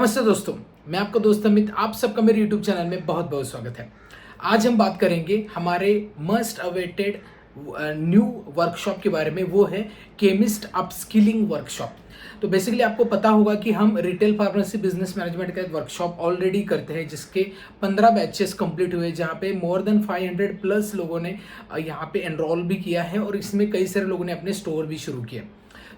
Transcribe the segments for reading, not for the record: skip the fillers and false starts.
नमस्ते दोस्तों, मैं आपका दोस्त अमित। आप सबका मेरे YouTube चैनल में बहुत बहुत स्वागत है। आज हम बात करेंगे हमारे मस्ट अवेटेड न्यू वर्कशॉप के बारे में। वो है केमिस्ट अपस्किलिंग वर्कशॉप। तो बेसिकली आपको पता होगा कि हम रिटेल फार्मेसी बिजनेस मैनेजमेंट का एक वर्कशॉप ऑलरेडी करते हैं, जिसके 15 बैचेस कंप्लीट हुए, जहाँ पे मोर देन 500 प्लस लोगों ने यहाँ पे एनरोल भी किया है और इसमें कई सारे लोगों ने अपने स्टोर भी शुरू किए।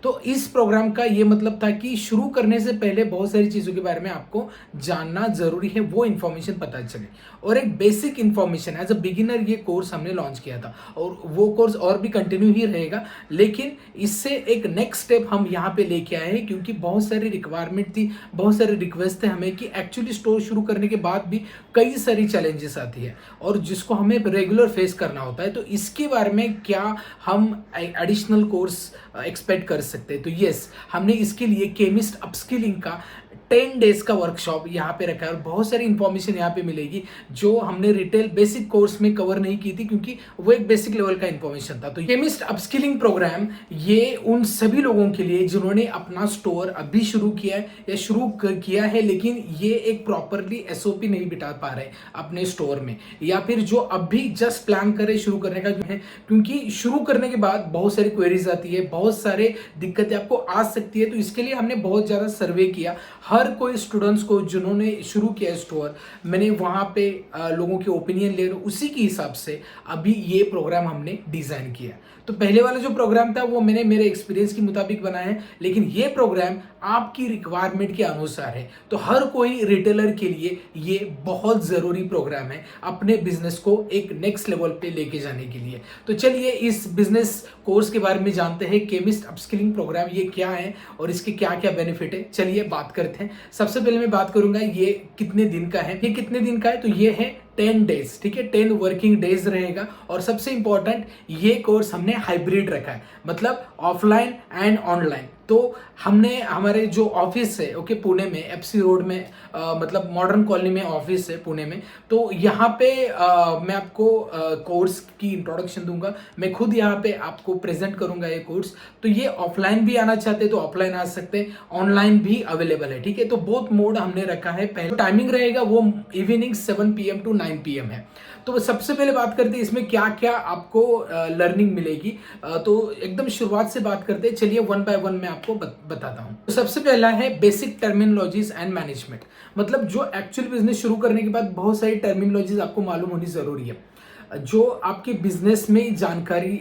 तो इस प्रोग्राम का ये मतलब था कि शुरू करने से पहले बहुत सारी चीज़ों के बारे में आपको जानना जरूरी है, वो इन्फॉर्मेशन पता चले। और एक basic information as a beginner ये कोर्स हमने लॉन्च किया था और वो कोर्स और भी कंटिन्यू ही रहेगा, लेकिन इससे एक नेक्स्ट स्टेप हम यहाँ पे लेके आए हैं, क्योंकि बहुत सारी रिक्वायरमेंट थी, बहुत सारे रिक्वेस्ट थे हमें कि एक्चुअली स्टोर शुरू करने के बाद भी कई सारी चैलेंजेस आती है और जिसको हमें रेगुलर फेस करना होता है। तो इसके बारे में क्या हम एडिशनल कोर्स एक्सपेक्ट कर सकते हैं? तो यस, हमने इसके लिए केमिस्ट अपस्किलिंग का 10 डेज का वर्कशॉप यहाँ पे रखा है और बहुत सारी इंफॉर्मेशन यहाँ पे मिलेगी जो हमने रिटेल बेसिक कोर्स में कवर नहीं की थी, क्योंकि वो एक बेसिक लेवल का इंफॉर्मेशन था। तो केमिस्ट अपस्किलिंग प्रोग्राम ये उन सभी लोगों के लिए जिन्होंने अपना स्टोर अभी शुरू किया है या शुरू किया है, लेकिन ये एक प्रॉपरली एसओपी नहीं बिठा पा रहे अपने स्टोर में, या फिर जो अभी जस्ट प्लान करे शुरू करने का जो है, क्योंकि शुरू करने के बाद बहुत सारी क्वेरीज आती है, बहुत सारे दिक्कतें आपको आ सकती है। तो इसके लिए हमने बहुत ज़्यादा सर्वे किया, हर कोई स्टूडेंट्स को जिन्होंने शुरू किया स्टोर, मैंने वहाँ पे लोगों के ओपिनियन ले, उसी के हिसाब से अभी ये प्रोग्राम हमने डिज़ाइन किया। तो पहले वाला जो प्रोग्राम था वो मैंने मेरे एक्सपीरियंस के मुताबिक बनाया है, लेकिन ये प्रोग्राम आपकी रिक्वायरमेंट के अनुसार है। तो हर कोई रिटेलर के लिए ये बहुत ज़रूरी प्रोग्राम है अपने बिजनेस को एक नेक्स्ट लेवल पे लेके जाने के लिए। तो चलिए इस बिजनेस कोर्स के बारे में जानते हैं, केमिस्ट अपस्किलिंग प्रोग्राम ये क्या है और इसके क्या क्या बेनिफिट है। चलिए बात करते हैं। सबसे पहले मैं बात करूंगा ये कितने दिन का है। ये कितने दिन का है? तो ये है 10 डेज, ठीक है, 10 वर्किंग डेज रहेगा। और सबसे इंपॉर्टेंट, ये कोर्स हमने हाइब्रिड रखा है, मतलब ऑफलाइन एंड ऑनलाइन। तो हमने हमारे जो ऑफिस है ओके पुणे में, एफसी रोड में, मतलब मॉडर्न कॉलोनी में ऑफिस है पुणे में। तो यहाँ पे मैं आपको कोर्स की इंट्रोडक्शन दूंगा, मैं खुद यहाँ पे आपको प्रेजेंट करूंगा ये कोर्स। तो ये ऑफलाइन भी आना चाहते तो ऑफलाइन आ सकते हैं, ऑनलाइन भी अवेलेबल है, ठीक है। तो बोथ मोड हमने रखा है। पहले टाइमिंग रहेगा वो इवनिंग 7 PM टू 9 PM है। तो सबसे पहले बात करते हैं इसमें क्या क्या आपको लर्निंग मिलेगी। तो एकदम शुरुआत से बात करते हैं, चलिए वन बाय वन मैं आपको बताता हूँ। तो सबसे पहला है बेसिक टर्मिनोलॉजीज एंड मैनेजमेंट, मतलब जो एक्चुअल बिजनेस शुरू करने के बाद बहुत सारी टर्मिनोलॉजीज आपको मालूम होनी जरूरी है, जो आपके बिजनेस में जानकारी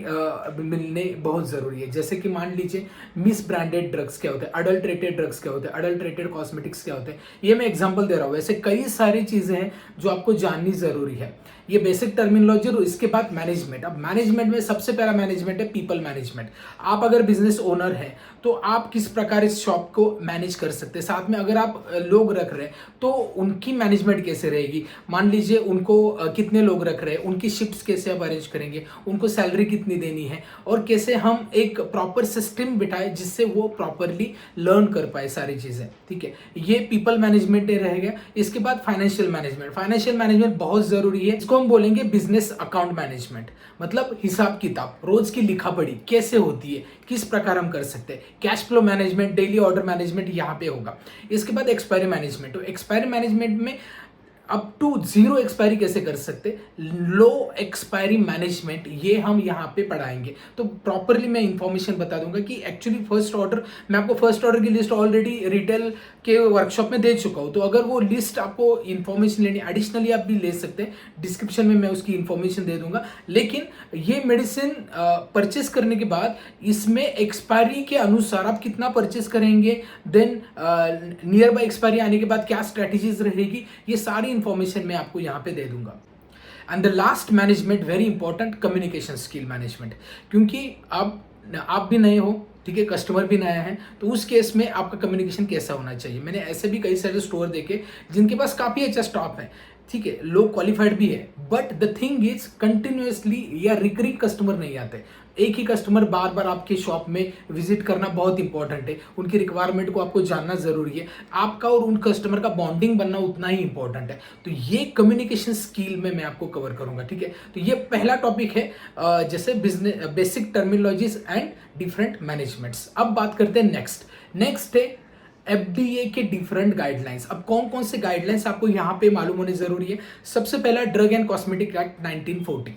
मिलने बहुत ज़रूरी है। जैसे कि मान लीजिए मिस ब्रांडेड ड्रग्स क्या होते हैं, अडल्ट्रेटेड ड्रग्स क्या होते हैं, अडल्ट्रेटेड कॉस्मेटिक्स क्या होते हैं, ये मैं एग्जांपल दे रहा हूँ। वैसे कई सारी चीज़ें हैं जो आपको जाननी ज़रूरी है। ये बेसिक टर्मिनोलॉजी। और इसके बाद मैनेजमेंट। अब मैनेजमेंट में सबसे पहला मैनेजमेंट है पीपल मैनेजमेंट। आप अगर बिजनेस ओनर हैं तो आप किस प्रकार इस शॉप को मैनेज कर सकते हैं, साथ में अगर आप लोग रख रहे हैं तो उनकी मैनेजमेंट कैसे रहेगी। मान लीजिए उनको कितने लोग रख रहे हैं, उनकी शिफ्ट्स कैसे आप अरेंज करेंगे, उनको सैलरी कितनी देनी है, और कैसे हम एक प्रॉपर सिस्टम बिठाए जिससे वो प्रॉपरली लर्न कर पाए सारी चीज़ें, ठीक है। ये पीपल मैनेजमेंट रहेगा। इसके बाद फाइनेंशियल मैनेजमेंट। फाइनेंशियल मैनेजमेंट बहुत ज़रूरी है, इसको हम बोलेंगे बिजनेस अकाउंट मैनेजमेंट, मतलब हिसाब किताब, रोज की लिखा पढ़ी कैसे होती है, किस प्रकार हम कर सकते हैं। Cash flow management, daily order management यहाँ पे होगा। इसके बाद एक्सपायरी मैनेजमेंट। तो एक्सपायरी मैनेजमेंट में अप टू 0 एक्सपायरी कैसे कर सकते, लो एक्सपायरी मैनेजमेंट, ये हम यहाँ पे पढ़ाएंगे। तो प्रॉपरली मैं इंफॉर्मेशन बता दूंगा कि एक्चुअली फर्स्ट ऑर्डर, मैं आपको फर्स्ट ऑर्डर की लिस्ट ऑलरेडी रिटेल के वर्कशॉप में दे चुका हूँ। तो अगर वो लिस्ट आपको इंफॉर्मेशन लेनी एडिशनली आप भी ले सकते हैं, डिस्क्रिप्शन में मैं उसकी इंफॉर्मेशन दे दूंगा। लेकिन ये मेडिसिन परचेस करने के बाद इसमें एक्सपायरी के अनुसार आप कितना परचेस करेंगे, देन नियर बाय एक्सपायरी आने के बाद क्या स्ट्रेटेजीज रहेगी, ये सारी इंफॉर्मेशन मैं आपको यहाँ पे दे दूंगा। And the last management, very important, communication skill management. क्योंकि आप भी नए हो, ठीक है, कस्टमर भी नया है, तो उस केस में आपका कम्युनिकेशन कैसा होना चाहिए। मैंने ऐसे भी कई सारे स्टोर देखे जिनके पास काफ़ी अच्छा स्टॉक है, ठीक है, लोग क्वालिफाइड भी है, but the thing is continuously या रिकरिंग कस्टमर नहीं आते। एक ही कस्टमर बार बार आपके शॉप में विजिट करना बहुत इंपॉर्टेंट है, उनकी रिक्वायरमेंट को आपको जानना जरूरी है, आपका और उन कस्टमर का बॉन्डिंग बनना उतना ही इंपॉर्टेंट है। तो ये कम्युनिकेशन स्किल में मैं आपको कवर करूंगा, ठीक है। तो ये पहला टॉपिक है, जैसे business basic terminologies and different managements. अब बात करते हैं नेक्स्ट है एफडीए के डिफरेंट गाइडलाइंस। अब कौन कौन से गाइडलाइंस आपको यहाँ पे मालूम होने जरूरी है। सबसे पहला ड्रग एंड कॉस्मेटिक एक्ट 1940,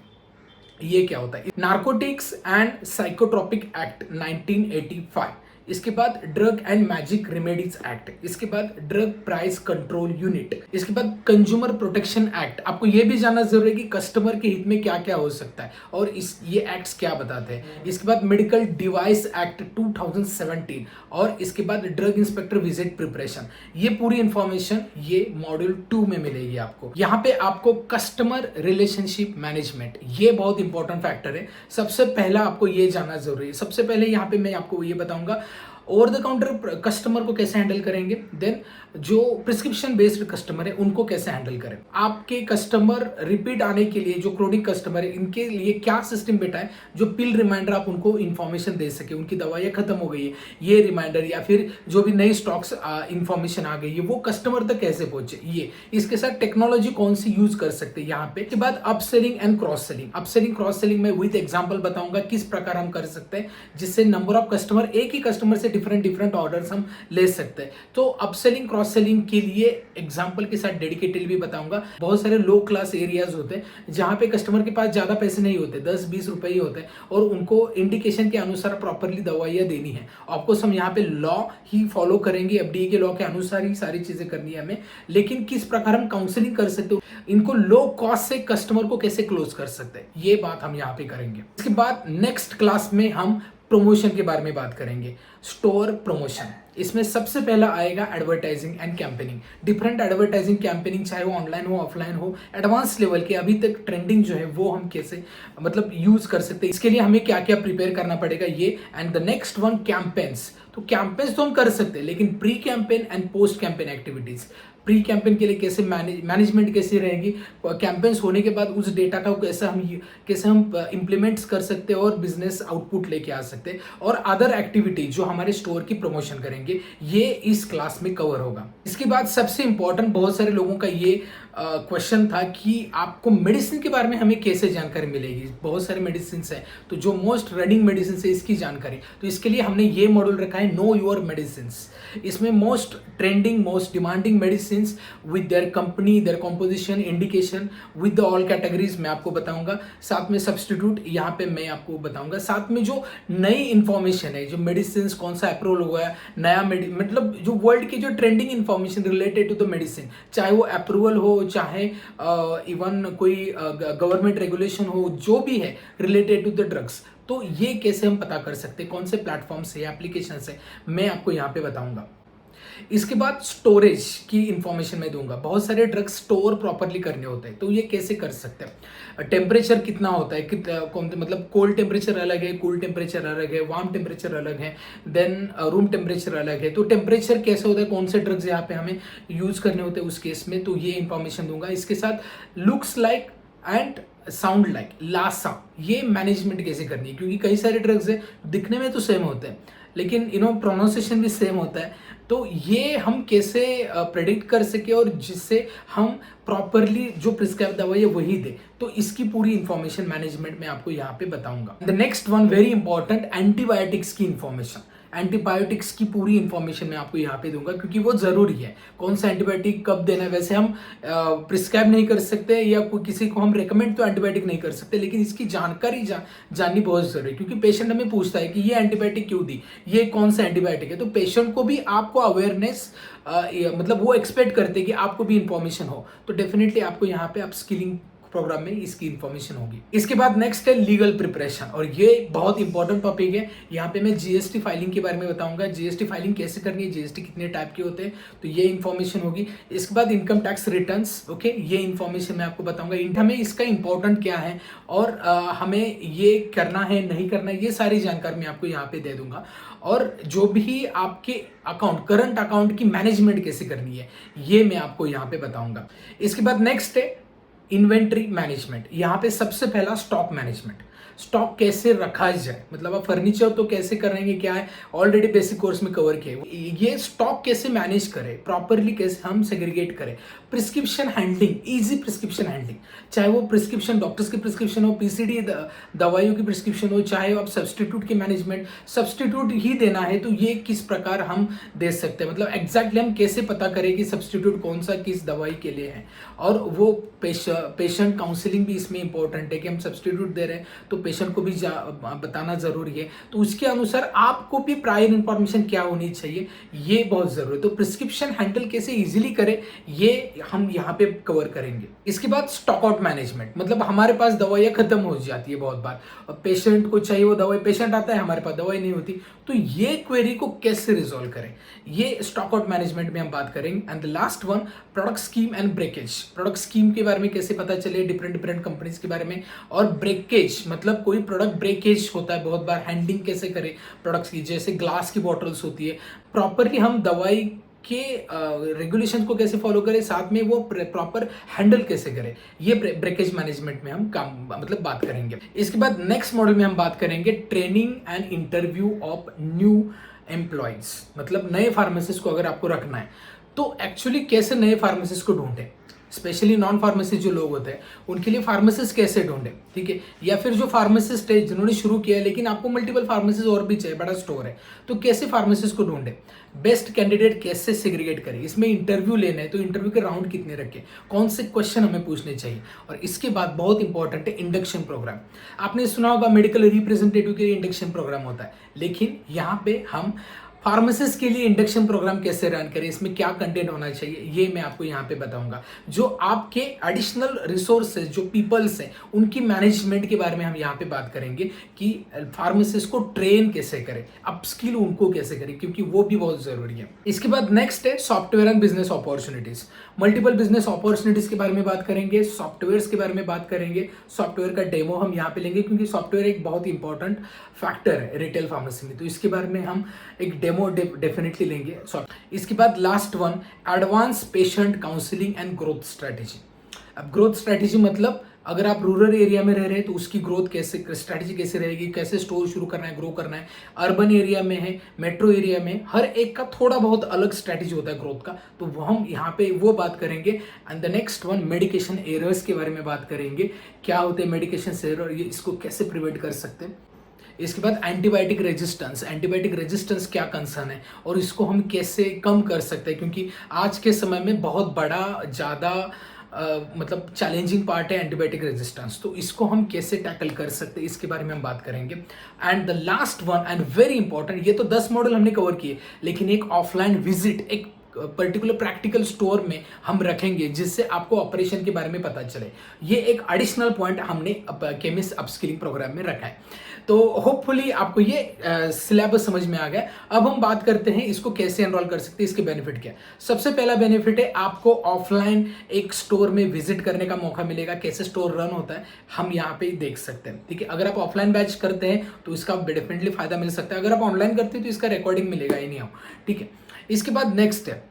ये क्या होता है। नार्कोटिक्स एंड साइकोट्रोपिक एक्ट 1985, इसके बाद drug and magic remedies act, इसके बाद ड्रग प्राइस कंट्रोल यूनिट, इसके बाद कंज्यूमर प्रोटेक्शन एक्ट। आपको यह भी जानना जरूरी है कि कस्टमर के हित में क्या क्या हो सकता है और ये एक्ट्स क्या बताते हैं। इसके बाद मेडिकल डिवाइस एक्ट 2017 और इसके बाद ड्रग इंस्पेक्टर विजिट प्रिपरेशन। ये पूरी इंफॉर्मेशन ये मॉड्यूल 2 में मिलेगी आपको। यहाँ पे आपको कस्टमर रिलेशनशिप मैनेजमेंट, ये बहुत इंपॉर्टेंट फैक्टर है। सबसे पहला आपको ये जानना जरूरी है। सबसे पहले यहाँ पे मैं आपको ये बताऊंगा ओवर द काउंटर कस्टमर को कैसे हैंडल करेंगे, देन जो प्रिस्क्रिप्शन बेस्ड कस्टमर है उनको कैसे हैंडल करें। आपके कस्टमर रिपीट आने के लिए जो क्रोनिक कस्टमर है इनके लिए क्या सिस्टम बेटा है जो पिल रिमाइंडर आप उनको इंफॉर्मेशन दे सके, उनकी दवाइयाँ खत्म हो गई है ये रिमाइंडर, या फिर जो भी नई स्टॉक्स इंफॉर्मेशन आ गई है वो कस्टमर तक कैसे पहुंचे। ये इसके साथ टेक्नोलॉजी कौन सी यूज कर सकते हैं यहाँ पे। इसके बाद upselling and cross selling. Upselling cross selling में विद एग्जाम्पल बताऊंगा किस प्रकार हम कर सकते हैं जिससे नंबर ऑफ कस्टमर, एक ही कस्टमर से डिफरेंट ऑर्डर्स हम ले सकते हैं। तो अपसेलिंग क्रॉस सेलिंग के लिए एग्जांपल के साथ डेडिकेटेड भी बताऊंगा। बहुत सारे लो क्लास एरियाज होते हैं जहां पे कस्टमर के पास ज्यादा पैसे नहीं होते, 10-20 रुपए ही होते हैं और उनको इंडिकेशन के अनुसार प्रॉपरली दवाइयां देनी है। ऑफकोर्स हम यहाँ पे लॉ ही फॉलो करेंगे, एफडीए के लॉ के अनुसार ही सारी चीजें करनी है हमें, लेकिन किस प्रकार हम काउंसलिंग कर सकते हो, इनको लो कॉस्ट से कस्टमर को कैसे क्लोज कर सकते हैं, ये बात हम यहाँ पे करेंगे। इसके बाद नेक्स्ट क्लास में हम प्रमोशन के बारे में बात करेंगे। स्टोर प्रमोशन, इसमें सबसे पहला आएगा advertising and campaigning. Different advertising campaigning चाहे वो ऑनलाइन हो ऑफलाइन हो, एडवांस लेवल के अभी तक ट्रेंडिंग जो है वो हम कैसे मतलब यूज कर सकते हैं, इसके लिए हमें क्या क्या प्रिपेयर करना पड़ेगा ये। And the next one campaigns. तो कैंपेन्स तो हम कर सकते हैं लेकिन pre campaign and post campaign activities. Pre campaign के लिए कैसे मैनेजमेंट कैसी रहेगी, कैंपेन्स होने के बाद उस डेटा का कैसे हम इंप्लीमेंट्स कर सकते हैं और बिजनेस आउटपुट लेके आ सकते हैं, और अदर एक्टिविटी जो हमारे स्टोर की प्रमोशन करेंगे ये इस क्लास में कवर होगा। इसके बाद सबसे इंपॉर्टेंट, बहुत सारे लोगों का ये क्वेश्चन था कि आपको मेडिसिन के बारे में हमें कैसे जानकारी मिलेगी। बहुत सारे मेडिसिन है तो जो मोस्ट रनिंग मेडिसिन है इसकी जानकारी, तो इसके लिए हमने ये मॉड्यूल रखा है नो योर मेडिसिन। इसमें most trending most demanding medicine with their company, their composition, indication with the all categories मैं आपको बताऊंगा। साथ में सब्स्टिट्यूट यहाँ पे मैं आपको बताऊंगा। साथ में जो नई इंफॉर्मेशन है, जो मेडिसिन कौन सा अप्रूवल हुआ है नया, मतलब जो वर्ल्ड की जो trending information related to the medicine, चाहे वो अप्रूवल हो चाहे इवन कोई गवर्नमेंट रेगुलेशन हो, जो भी है रिलेटेड टू द ड्रग्स, तो ये कैसे हम पता कर सकते हैं, कौन से प्लेटफॉर्म से एप्लीकेशन से, मैं आपको यहाँ पे बताऊंगा। इसके बाद स्टोरेज की इंफॉर्मेशन मैं दूंगा। बहुत सारे ड्रग्स स्टोर प्रॉपरली करने होते हैं तो ये कैसे कर सकते हैं, टेम्परेचर कितना होता है, मतलब कोल्ड टेम्परेचर अलग है, कूल टेम्परेचर अलग है, वार्म टेम्परेचर अलग है, देन रूम टेम्परेचर अलग है। तो टेम्परेचर कैसे होता है, कौन से ड्रग्स यहाँ पे हमें यूज करने होते हैं उस केस में, तो ये इंफॉर्मेशन दूंगा। इसके साथ looks like and sound like, LASA, ये मैनेजमेंट कैसे करनी है, क्योंकि कई सारे ड्रग्स है दिखने में तो सेम होते हैं लेकिन प्रोनाउंसिएशन भी सेम होता है, तो ये हम कैसे प्रेडिक्ट कर सके और जिससे हम प्रॉपरली जो प्रिस्क्राइब दवाई है वही दे, तो इसकी पूरी इंफॉर्मेशन मैनेजमेंट में आपको यहाँ पे बताऊंगा। The next one very important, antibiotics की इंफॉर्मेशन। एंटीबायोटिक्स की पूरी इंफॉर्मेशन मैं आपको यहाँ पे दूंगा क्योंकि वो जरूरी है, कौन सा एंटीबायोटिक कब देना है। वैसे हम प्रिस्क्राइब नहीं कर सकते या किसी को हम रेकमेंड तो एंटीबायोटिक नहीं कर सकते, लेकिन इसकी जानकारी जाननी बहुत जरूरी है क्योंकि पेशेंट हमें पूछता है कि ये एंटीबायोटिक क्यों दी, ये कौन सा एंटीबायोटिक है, तो पेशेंट को भी आपको अवेयरनेस मतलब वो एक्सपेक्ट करते हैं कि आपको भी इंफॉर्मेशन हो, तो डेफिनेटली आपको यहाँ पे अपस्किलिंग प्रोग्राम में इसकी इंफॉर्मेशन होगी। इसके बाद नेक्स्ट है लीगल प्रिपरेशन, और ये बहुत इंपॉर्टेंट टॉपिक है। यहाँ पे मैं जीएसटी फाइलिंग के बारे में बताऊंगा, जीएसटी फाइलिंग कैसे करनी है, जीएसटी कितने टाइप के होते हैं, तो ये इंफॉर्मेशन होगी। इसके बाद इनकम टैक्स रिटर्न्स, ओके, ये इंफॉर्मेशन मैं आपको बताऊंगा। हमें इसका इंपॉर्टेंट क्या है और हमें ये करना है नहीं करना है, ये सारी जानकारी मैं आपको यहाँ पे दे दूंगा। और जो भी आपके अकाउंट, करंट अकाउंट की मैनेजमेंट कैसे करनी है, ये मैं आपको यहाँ पे बताऊंगा। इसके बाद नेक्स्ट है इन्वेंट्री मैनेजमेंट। यहाँ पे सबसे पहला स्टॉक मैनेजमेंट। स्टॉक कैसे रखा जाए, मतलब आप फर्नीचर तो कैसे करेंगे, क्या है ऑलरेडी बेसिक कोर्स में कवर किए, ये स्टॉक कैसे मैनेज करें प्रॉपरली, कैसे हम सेग्रीगेट करें, prescription handling, easy prescription handling, चाहे वो प्रिस्क्रिप्शन डॉक्टर्स की प्रिस्क्रिप्शन हो, पीसीडी दवाइयों की प्रिस्क्रिप्शन हो, चाहे आप सब्सटीट्यूट की मैनेजमेंट सब्सटीट्यूट ही देना है तो ये किस प्रकार हम दे सकते हैं, मतलब एग्जैक्टली हम कैसे पता करें कि सब्सटीट्यूट कौन सा किस दवाई के लिए है। और वो पेशेंट काउंसलिंग भी इसमें इंपॉर्टेंट है कि हम सब्सटीट्यूट दे रहे हैं तो पेशेंट को भी बताना जरूरी है, तो उसके अनुसार आपको भी प्रायर इंफॉर्मेशन क्या होनी चाहिए ये बहुत जरूरी है। तो प्रिस्क्रिप्शन हैंडल कैसे इजीली करें ये हम यहाँ पे कवर करेंगे। इसके बाद स्टॉक आउट मैनेजमेंट, मतलब हमारे पास दवाइयाँ खत्म हो जाती है बहुत बार और पेशेंट को चाहिए वो दवाई, पेशेंट आता है हमारे पास दवाई नहीं होती, तो ये क्वेरी को कैसे रिजॉल्व करें ये स्टॉक आउट मैनेजमेंट में हम बात करेंगे। And the last one product scheme and breakage, product scheme के बारे में कैसे पता चले डिफरेंट कंपनीज के बारे में, और ब्रेकेज मतलब कोई प्रोडक्ट ब्रेकेज होता है बहुत बार, हैंडलिंग कैसे करें प्रोडक्ट्स की, जैसे ग्लास की बॉटल्स होती है, प्रॉपरली हम दवाई के रेगुलेशन को कैसे फॉलो करें, साथ में वो प्रॉपर हैंडल कैसे करें, ये ब्रेकेज मैनेजमेंट में हम काम मतलब बात करेंगे। इसके बाद नेक्स्ट मॉडल में हम बात करेंगे training and interview of new employees, मतलब नए फार्मासिस्ट को अगर आपको रखना है तो एक्चुअली कैसे नए फार्मासिस्ट को ढूंढें, स्पेशली नॉन फार्मेसिस्ट जो लोग होते हैं उनके लिए फार्मासिस्ट कैसे ढूंढे, ठीक है, या फिर जो फार्मासिस्ट है जिन्होंने शुरू किया है लेकिन आपको मल्टीपल फार्मेसिस्ट और भी चाहिए, बड़ा स्टोर है, तो कैसे फार्मासिस्ट को ढूंढे, बेस्ट कैंडिडेट कैसे सेग्रीगेट करें, इसमें इंटरव्यू लेना है तो इंटरव्यू के राउंड कितने रखें, कौन से क्वेश्चन हमें पूछने चाहिए, और इसके बाद बहुत इंपॉर्टेंट है इंडक्शन प्रोग्राम। आपने सुना होगा मेडिकल रिप्रेजेंटेटिव के लिए इंडक्शन प्रोग्राम होता है, लेकिन यहाँ पे हम फार्मासिस्ट के लिए इंडक्शन प्रोग्राम कैसे रन करें, इसमें क्या कंटेंट होना चाहिए ये मैं आपको यहाँ पे बताऊंगा। जो आपके एडिशनल रिसोर्सेज जो पीपल्स हैं उनकी मैनेजमेंट के बारे में हम यहाँ पे बात करेंगे कि फार्मासिस्ट को ट्रेन कैसे करें, अपस्किल उनको कैसे करें, क्योंकि वो भी बहुत जरूरी है। इसके बाद नेक्स्ट है software and business opportunities, multiple business opportunities के बारे में बात करेंगे, सॉफ्टवेयर के बारे में बात करेंगे, सॉफ्टवेयर का डेमो हम यहाँ पे लेंगे क्योंकि सॉफ्टवेयर एक बहुत इंपॉर्टेंट फैक्टर है रिटेल फार्मेसी में, तो इसके बारे में हम एक डेमो डेफिनेटली लेंगे। इसके बाद last one advance patient counselling and growth strategy. अब ग्रोथ स्ट्रेटेजी मतलब अगर आप रूरल एरिया में रह रहे हैं तो उसकी ग्रोथ कैसे स्ट्रेटेजी कैसे रहेगी, कैसे स्टोर शुरू करना है, ग्रो करना है, अर्बन एरिया में है, मेट्रो एरिया में, हर एक का थोड़ा बहुत अलग स्ट्रेटेजी होता है ग्रोथ का, तो वो हम यहाँ पे वो बात करेंगे। And the next one medication errors के बारे में बात करेंगे, क्या होते हैं मेडिकेशन एरर, ये इसको कैसे प्रिवेंट कर सकते हैं। इसके बाद एंटीबायोटिक रेजिस्टेंस क्या कंसर्न है और इसको हम कैसे कम कर सकते हैं, क्योंकि आज के समय में बहुत बड़ा ज़्यादा मतलब चैलेंजिंग पार्ट है एंटीबायोटिक रेजिस्टेंस, तो इसको हम कैसे टैकल कर सकते हैं इसके बारे में हम बात करेंगे। And the last one and very important, ये तो 10 मॉडल हमने कवर किए, लेकिन एक ऑफलाइन विजिट एक पर्टिकुलर प्रैक्टिकल स्टोर में हम रखेंगे जिससे आपको ऑपरेशन के बारे में पता चले, ये एक एडिशनल पॉइंट हमने केमिस्ट अपस्किलिंग प्रोग्राम में रखा है। तो होपफुली आपको ये सिलेबस समझ में आ गया। अब हम बात करते हैं इसको कैसे एनरोल कर सकते हैं, इसके बेनिफिट क्या है। सबसे पहला बेनिफिट है आपको ऑफलाइन एक स्टोर में विजिट करने का मौका मिलेगा, कैसे स्टोर रन होता है हम यहाँ पे देख सकते हैं, ठीक है। अगर आप ऑफलाइन बैच करते हैं तो इसका डेफिनेटली फायदा मिल सकता है, अगर आप ऑनलाइन करते हैं तो इसका रिकॉर्डिंग मिलेगा ही नहीं हो, ठीक है। इसके बाद नेक्स्ट है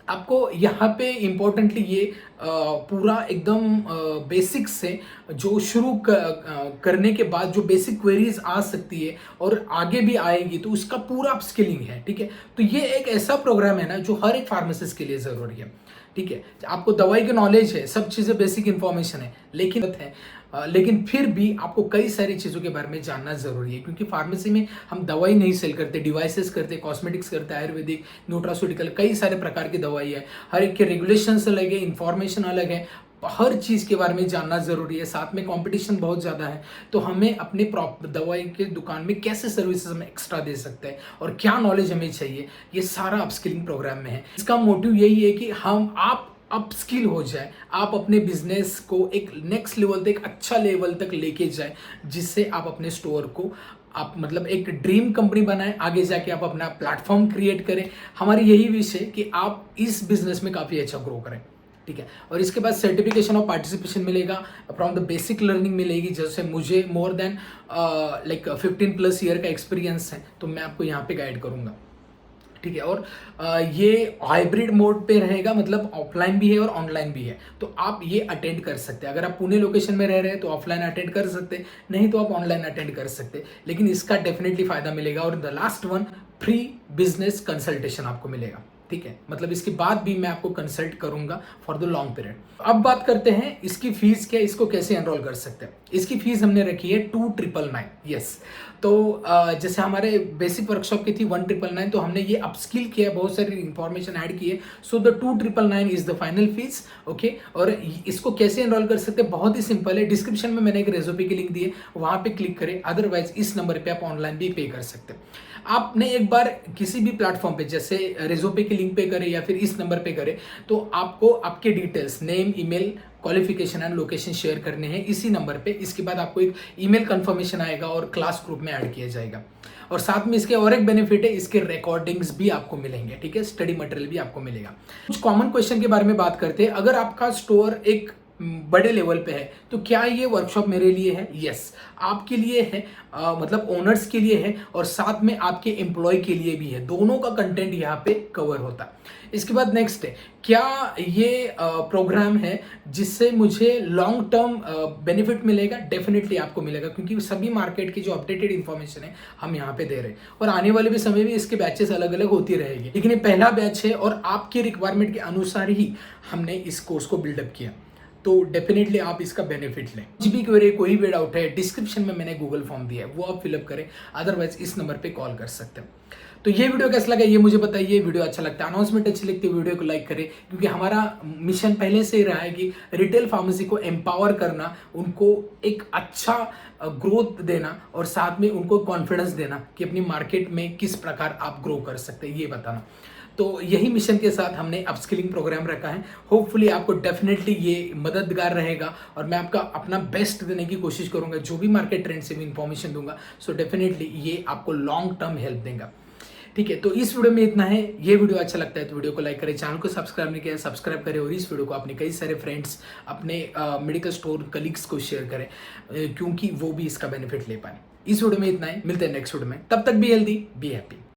आपको यहाँ पे इम्पोर्टेंटली ये पूरा एकदम बेसिक से जो शुरू करने के बाद जो बेसिक क्वेरीज आ सकती है और आगे भी आएगी तो उसका पूरा अपस्किलिंग है, ठीक है। तो ये एक ऐसा प्रोग्राम है ना जो हर एक फार्मासिस्ट के लिए ज़रूरी है, ठीक है। आपको दवाई की नॉलेज है, सब चीज़ें बेसिक इन्फॉर्मेशन है, लेकिन फिर भी आपको कई सारी चीज़ों के बारे में जानना ज़रूरी है, क्योंकि फार्मेसी में हम दवाई नहीं सेल करते, डिवाइसेस करते, कॉस्मेटिक्स करते, आयुर्वेदिक, न्यूट्रास्यूटिकल, कई सारे प्रकार की दवाई है, हर एक के रेगुलेशंस अलग है, इन्फॉर्मेशन अलग है, हर चीज़ के बारे में जानना ज़रूरी है। साथ में कंपटीशन बहुत ज़्यादा है, तो हमें अपने दवाई के दुकान में कैसे सर्विसेज हम एक्स्ट्रा दे सकते हैं और क्या नॉलेज हमें चाहिए, ये सारा अपस्किलिंग प्रोग्राम में है। इसका मोटिव यही है कि आप अपस्किल हो जाए, आप अपने बिजनेस को एक नेक्स्ट लेवल तक, अच्छा लेवल तक लेके जाए, जिससे आप अपने स्टोर को आप मतलब एक ड्रीम कंपनी बनाएं, आगे जाके आप अपना प्लेटफॉर्म क्रिएट करें। हमारी यही विश है कि आप इस बिजनेस में काफ़ी अच्छा ग्रो करें, ठीक है। और इसके बाद सर्टिफिकेशन ऑफ पार्टिसिपेशन मिलेगा, फ्रॉम द बेसिक लर्निंग मिलेगी, जैसे मुझे मोर देन लाइक 15+ ईयर का एक्सपीरियंस है, तो मैं आपको यहाँ पे गाइड करूँगा, ठीक है। और ये हाइब्रिड मोड पे रहेगा, मतलब ऑफलाइन भी है और ऑनलाइन भी है, तो आप ये अटेंड कर सकते हैं। अगर आप पुणे लोकेशन में रह रहे हैं तो ऑफलाइन अटेंड कर सकते हैं, नहीं तो आप ऑनलाइन अटेंड कर सकते हैं, लेकिन इसका डेफिनेटली फायदा मिलेगा। और the last one, free business consultation आपको मिलेगा, ठीक है। मतलब इसके बाद भी मैं आपको कंसल्ट करूंगा फॉर द लॉन्ग पीरियड। अब बात करते हैं इसकी फीस क्या, इसको कैसे एनरोल कर सकते हैं। इसकी फीस हमने रखी है 2999। यस, तो जैसे हमारे बेसिक वर्कशॉप की थी 1999, तो हमने ये अपस्किल किया, बहुत सारी इंफॉर्मेशन ऐड की है। So the 2999 is the final fees, okay. और इसको कैसे एनरोल कर सकते हैं, बहुत ही सिंपल है। डिस्क्रिप्शन में मैंने एक रेजोपे की लिंक दी है, वहां पे क्लिक करें, अदरवाइज इस नंबर पे आप ऑनलाइन भी पे कर सकते हैं। आपने एक बार किसी भी प्लेटफॉर्म पे, जैसे रेजोपे की लिंक पे करें या फिर इस नंबर पे करें, तो आपको आपके details, name, email, qualification and location share करने हैं इसी नंबर पे। इसके बाद आपको एक ईमेल कंफर्मेशन आएगा और क्लास ग्रुप में ऐड किया जाएगा। और साथ में इसके और एक बेनिफिट है, इसके रिकॉर्डिंग्स भी आपको मिलेंगे, ठीक है। स्टडी मटेरियल भी आपको मिलेगा। कुछ कॉमन क्वेश्चन के बारे में बात करते हैं। अगर आपका स्टोर एक बड़े लेवल पे है तो क्या ये वर्कशॉप मेरे लिए है? यस, आपके लिए है, मतलब ओनर्स के लिए है और साथ में आपके एम्प्लॉय के लिए भी है। दोनों का कंटेंट यहाँ पे कवर होता है। इसके बाद नेक्स्ट है, क्या ये प्रोग्राम है जिससे मुझे लॉन्ग टर्म बेनिफिट मिलेगा? डेफिनेटली आपको मिलेगा, क्योंकि सभी मार्केट की जो अपडेटेड इन्फॉर्मेशन है हम यहाँ पे दे रहे हैं। और आने वाले भी समय में इसके बैचेस अलग अलग होती रहेगी, लेकिन ये पहला बैच है और आपकी रिक्वायरमेंट के अनुसार ही हमने इस कोर्स को बिल्डअप किया, तो डेफिनेटली आप इसका बेनिफिट लें। कुछ भी क्वेरी, कोई भी डाउट है, डिस्क्रिप्शन में मैंने गूगल फॉर्म दिया है, वो आप फिलअप करें, अदरवाइज इस नंबर पे कॉल कर सकते हैं। तो ये वीडियो कैसा लगा ये मुझे बताइए। वीडियो अच्छा लगता है, अनाउंसमेंट अच्छी लगती है, वीडियो को लाइक करें, क्योंकि हमारा मिशन पहले से ही रहा है कि रिटेल फार्मेसी को एम्पावर करना, उनको एक अच्छा ग्रोथ देना और साथ में उनको कॉन्फिडेंस देना कि अपनी मार्केट में किस प्रकार आप ग्रो कर सकते हैं, ये बताना। तो यही मिशन के साथ हमने अपस्किलिंग प्रोग्राम रखा है। होपफुली आपको डेफिनेटली ये मददगार रहेगा और मैं आपका अपना बेस्ट देने की कोशिश करूंगा, जो भी मार्केट ट्रेंड से भी इंफॉर्मेशन दूंगा। सो डेफिनेटली ये आपको लॉन्ग टर्म हेल्प देगा, ठीक है। तो इस वीडियो में इतना है। ये वीडियो अच्छा लगता है तो वीडियो को लाइक करें, चैनल को सब्सक्राइब नहीं किया सब्सक्राइब करें, और इस वीडियो को अपने कई सारे फ्रेंड्स, अपने मेडिकल स्टोर कलीग्स को शेयर करें, क्योंकि वो भी इसका बेनिफिट ले पाए। इस वीडियो में इतना है, मिलते हैं नेक्स्ट वीडियो में। तब तक बी हेल्दी, बी हैप्पी।